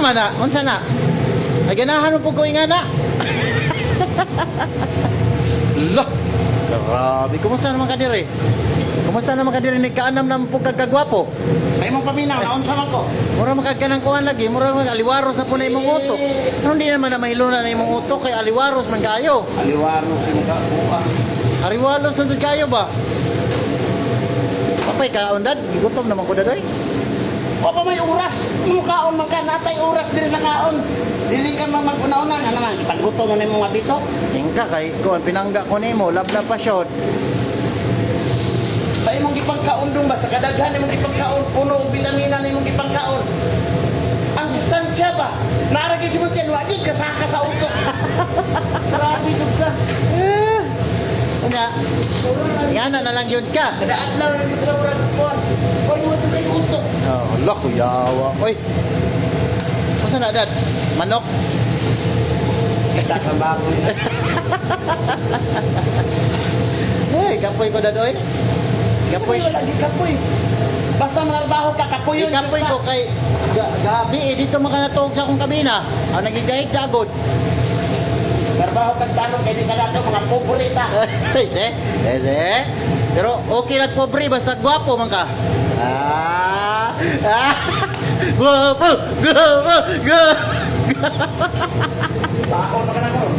man na? Unsa na? Ay ganahan mo po ko ingana. Lah. Grabe, kumusta naman ka dire? Kumusta naman ka dire nagkaanam na po kagagwapo? Sa imong paminaw, naunsa man ko. Mura magkagkanang kuhan lagi, mura mag-aliwaros na po na imong utok. Ano hindi naman na mahiluna na imong utok kay aliwaros man kayo. Aliwaro si mga buka. Ariwalos na dyan kayo ba? Papay ka, ondad? Gigutom naman ko dadoy. O pa may oras. Mga kaon man ka, natay oras din sa kaon. Dili ka mag-una-una. Ano naman, pagguto mo na yung mga bito. Tingka kay, kuhan, pinangga ko nimo, lab-lab pa shot. Sa imong gipangkaon dong ba? Sa kadaghan imong gipangkaon, puno og bitamina na imong gipangkaon. Ang sustansya ba? Naragay si Muntian, wagin kasaka sa utok. Grabe dug ka. Una, yan na lang yun ka. Kadaan lang rin mo talagang kuhan. Huwag mo ito kayo utok. Oh, Allah, kuyawa. Uy, kung na, dad? Manok? Kita sa baboy na. Hey, kapoy ko dadoy. Kapoy. Kapoy, lagi kapoy. Basta manarbaho ka, kapoy yun. Ikapoy ko kay gabi dito makanatog sa akong kabina. Ang nagigahit dagod. Narbaho ka tanong, kaya di ka nato mga pobreta. Ese. Pero okay lang pobre basta gwapo man ka. Gwapo. Bako na ka na ko.